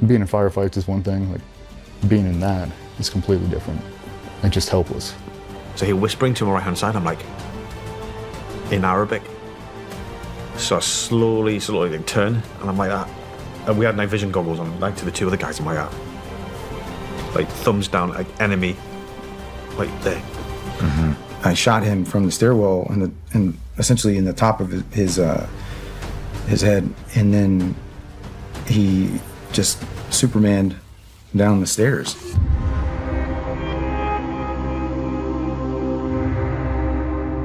Being in firefights is one thing, like being in that is completely different. Like just helpless. So he's whispering to my right hand side, I'm like, in Arabic. So I slowly like, turn, and I'm like that. And we had night vision goggles on, like to the two other guys, I'm like that. Like thumbs down, like enemy, like there. I shot him from the stairwell and essentially in the top of his head, and then he just Supermaned down the stairs.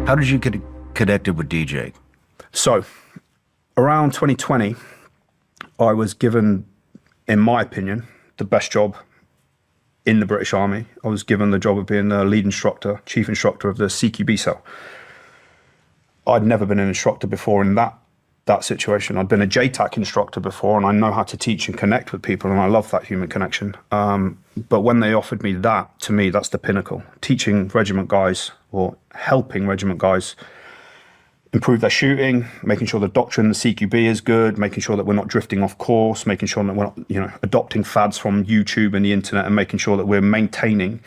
How did you get connected with DJ? So, around 2020, I was given, in my opinion, the best job in the British Army. I was given the job of being the lead instructor, chief instructor of the CQB cell. I'd never been an instructor before in that situation. I'd been a JTAC instructor before, and I know how to teach and connect with people, and I love that human connection. But when they offered me that, to me, that's the pinnacle. Teaching regiment guys, or helping regiment guys improve their shooting, making sure the doctrine, the CQB is good, making sure that we're not drifting off course, making sure that we're not, adopting fads from YouTube and the internet, and making sure that we're maintaining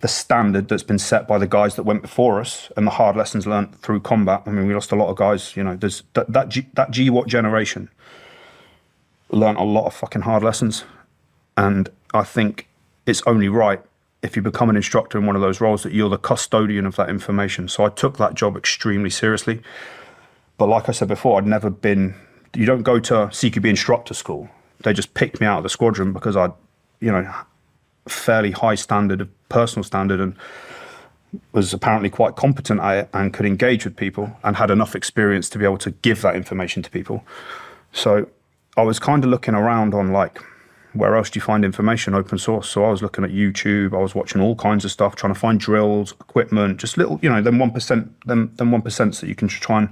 the standard that's been set by the guys that went before us and the hard lessons learned through combat. I mean, we lost a lot of guys, there's that GWAT generation learned a lot of fucking hard lessons. And I think it's only right, if you become an instructor in one of those roles, that you're the custodian of that information. So I took that job extremely seriously. But like I said before, you don't go to CQB instructor school. They just picked me out of the squadron because I, fairly high personal standard, and was apparently quite competent at it and could engage with people and had enough experience to be able to give that information to people. So I was kind of looking around on like, where else do you find information open source? So I was looking at YouTube, I was watching all kinds of stuff, trying to find drills, equipment, just little, them 1%, them 1% that you can try and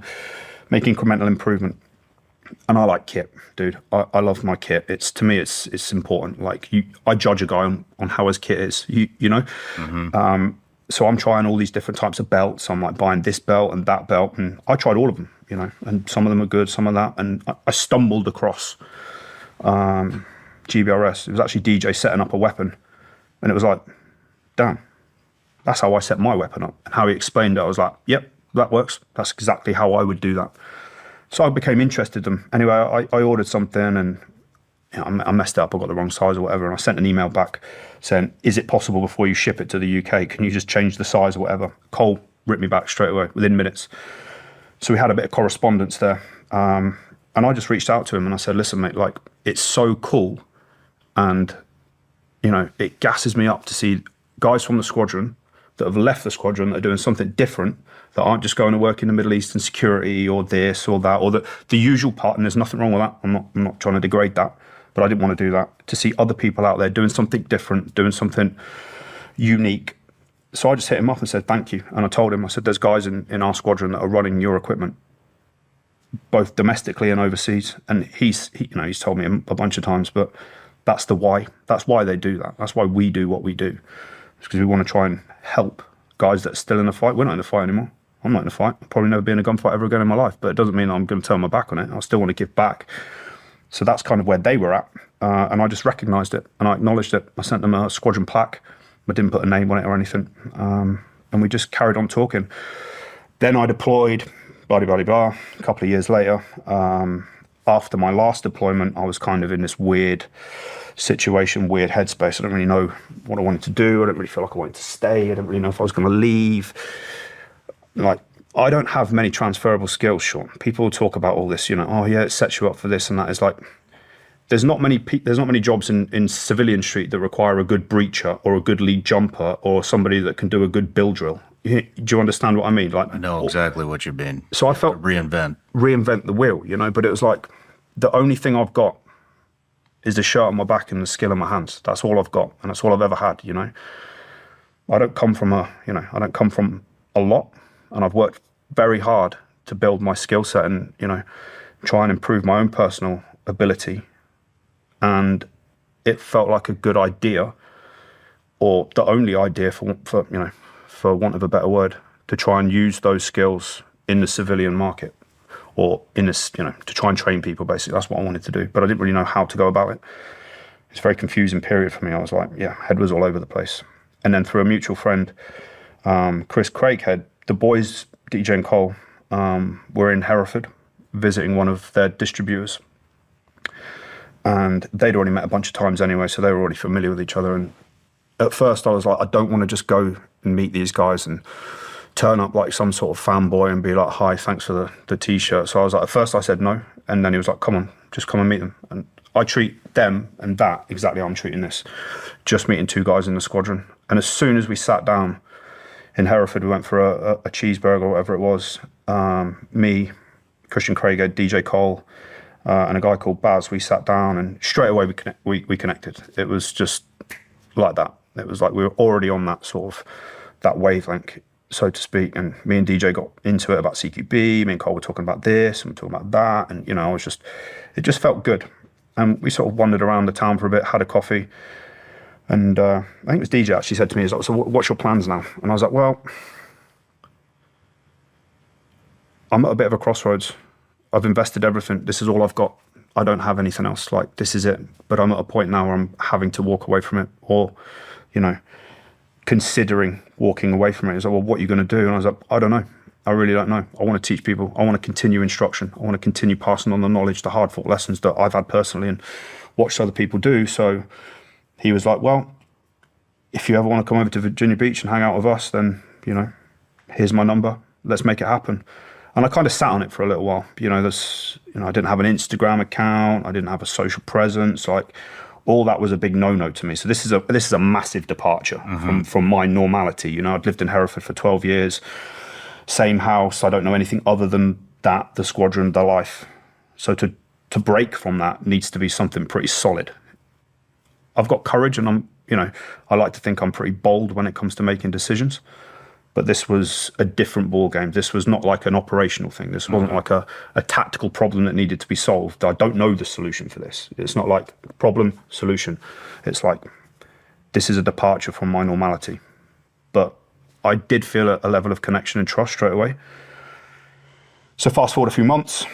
make incremental improvement. And I like kit, dude. I love my kit. To me, it's important. Like I judge a guy on how his kit is, So I'm trying all these different types of belts. I'm like buying this belt and that belt, and I tried all of them, and some of them are good, some of that. And I stumbled across GBRS. It was actually DJ setting up a weapon, and it was like, damn, that's how I set my weapon up. And how he explained it, I was like, yep, that works. That's exactly how I would do that. So I became interested in them. Anyway, I ordered something, and I messed it up. I got the wrong size or whatever, and I sent an email back saying, is it possible before you ship it to the UK, can you just change the size or whatever? Cole ripped me back straight away within minutes. So we had a bit of correspondence there. And I just reached out to him and I said, listen, mate, like, it's so cool. And, it gasses me up to see guys from the squadron that have left the squadron that are doing something different, that aren't just going to work in the Middle East and security or this or that, or the usual part. And there's nothing wrong with that. I'm not trying to degrade that, but I didn't want to do that. To see other people out there doing something different, doing something unique. So I just hit him up and said, thank you. And I told him, I said, there's guys in our squadron that are running your equipment, both domestically and overseas. And he's told me a bunch of times, but that's the why. That's why they do that. That's why we do what we do. It's because we want to try and help guys that are still in the fight. We're not in the fight anymore. I'm not in the fight. I'll probably never be in a gunfight ever again in my life, but it doesn't mean I'm going to turn my back on it. I still want to give back. So that's kind of where they were at. And I just recognized it and I acknowledged it. I sent them a squadron plaque. I didn't put a name on it or anything. And we just carried on talking. Then I deployed, blah, blah, blah, blah. A couple of years later, after my last deployment, I was kind of in this weird situation, weird headspace. I don't really know what I wanted to do. I didn't really feel like I wanted to stay. I didn't really know if I was going to leave. Like, I don't have many transferable skills, Sean. People talk about all this, oh yeah, it sets you up for this and that. It's like, there's not many jobs in civilian street that require a good breacher or a good lead jumper or somebody that can do a good bill drill. Do you understand what I mean? Like, I know exactly what you mean. So I felt reinvent the wheel, but it was like, the only thing I've got is the shirt on my back and the skill in my hands. That's all I've got, and that's all I've ever had. I don't come from a lot, and I've worked very hard to build my skill set and try and improve my own personal ability. And it felt like a good idea, or the only idea for want of a better word, to try and use those skills in the civilian market. or in this, you know, to try and train people. Basically, that's what I wanted to do, but I didn't really know how to go about it. It's a very confusing period for me. I was like, yeah, head was all over the place. And then through a mutual friend, Chris Craighead, the boys, DJ and Cole, were in Hereford visiting one of their distributors. And they'd already met a bunch of times anyway, so they were already familiar with each other. And at first I was like, I don't want to just go and meet these guys and turn up like some sort of fanboy and be like, hi, thanks for the t-shirt. So I was like, at first I said no. And then he was like, come on, just come and meet them. And I treat them and that exactly how I'm treating this. Just meeting two guys in the squadron. And as soon as we sat down in Hereford, we went for a cheeseburger or whatever it was. Me, Christian Craighead, DJ Cole, and a guy called Baz, we sat down and straight away we connected. It was just like that. It was like we were already on that sort of, that wavelength, so to speak. And me and DJ got into it about CQB. Me and Cole were talking about this and we're talking about that. And, you know, it just felt good. And we sort of wandered around the town for a bit, had a coffee. And I think it was DJ actually said to me, he's like, so what's your plans now? And I was like, well, I'm at a bit of a crossroads. I've invested everything. This is all I've got. I don't have anything else. Like, this is it. But I'm at a point now where I'm having to walk away from it, or, you know, considering walking away from it. He's like, well, what are you going to do? And I was like, I don't know. I really don't know. I want to teach people. I want to continue instruction. I want to continue passing on the knowledge, the hard-fought lessons that I've had personally and watched other people do. So he was like, well, if you ever want to come over to Virginia Beach and hang out with us, then, you know, here's my number. Let's make it happen. And I kind of sat on it for a little while. You know, I didn't have an Instagram account. I didn't have a social presence. Like, all that was a big no-no to me. So this is a massive departure from my normality. You know, I'd lived in Hereford for 12 years. Same house. I don't know anything other than that, the squadron, the life. So to break from that needs to be something pretty solid. I've got courage, and I like to think I'm pretty bold when it comes to making decisions. But this was a different ball game. This was not like an operational thing. This wasn't like a tactical problem that needed to be solved. I don't know the solution for this. It's not like problem, solution. It's like, this is a departure from my normality. But I did feel a level of connection and trust straight away. So fast forward a few months,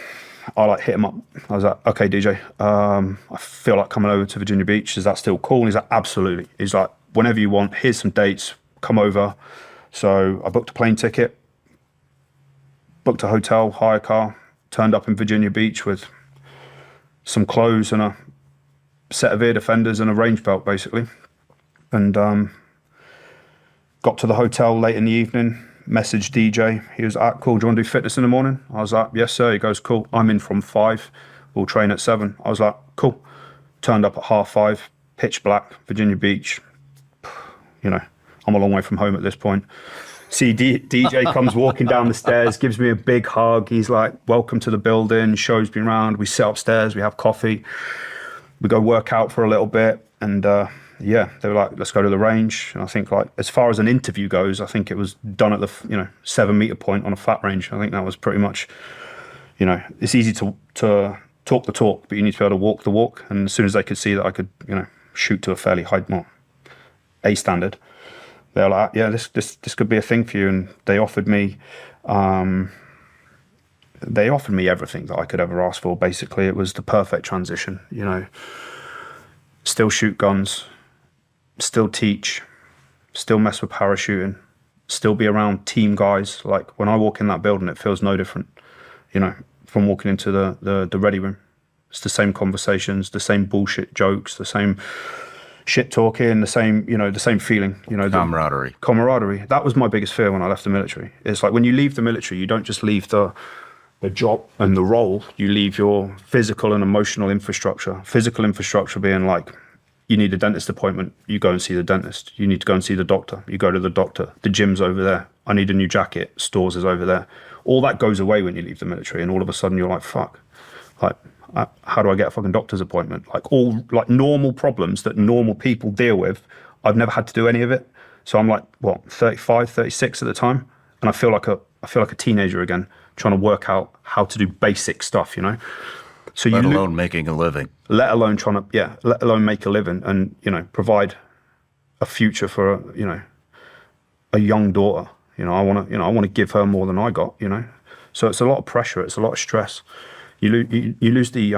I like hit him up. I was like, okay, DJ, I feel like coming over to Virginia Beach. Is that still cool? And he's like, absolutely. He's like, whenever you want, here's some dates, come over. So I booked a plane ticket, booked a hotel, hire car, turned up in Virginia Beach with some clothes and a set of ear defenders and a range belt, basically. And got to the hotel late in the evening, messaged DJ. He was like, cool, do you want to do fitness in the morning? I was like, yes, sir. He goes, cool, I'm in from 5. We'll train at 7. I was like, cool. Turned up at 5:30, pitch black, Virginia Beach. You know, I'm a long way from home at this point. See, DJ comes walking down the stairs, gives me a big hug. He's like, welcome to the building, shows me around. We sit upstairs, we have coffee. We go work out for a little bit. And yeah, they were like, let's go to the range. And I think, like, as far as an interview goes, I think it was done at the 7 meter point on a flat range. I think that was pretty much, it's easy to talk the talk, but you need to be able to walk the walk. And as soon as they could see that I could, shoot to a fairly high, A standard, they were like, yeah, this could be a thing for you. And they offered me everything that I could ever ask for. Basically, it was the perfect transition. Still shoot guns, still teach, still mess with parachuting, still be around team guys. Like, when I walk in that building, it feels no different, from walking into the ready room. It's the same conversations, the same bullshit jokes, the same shit talking, the same feeling, Camaraderie. Camaraderie. That was my biggest fear when I left the military. It's like, when you leave the military, you don't just leave the job and the role, you leave your physical and emotional infrastructure. Physical infrastructure being like, you need a dentist appointment, you go and see the dentist. You need to go and see the doctor, you go to the doctor. The gym's over there. I need a new jacket, stores is over there. All that goes away when you leave the military, and all of a sudden you're like, fuck, like, how do I get a fucking doctor's appointment? Like, all like normal problems that normal people deal with, I've never had to do any of it. So I'm like, 35, 36 at the time, and I feel like a teenager again, trying to work out how to do basic stuff, So let alone making a living. Let alone make a living and, provide a future for, a young daughter. I want to give her more than I got, So it's a lot of pressure. It's a lot of stress. You lose the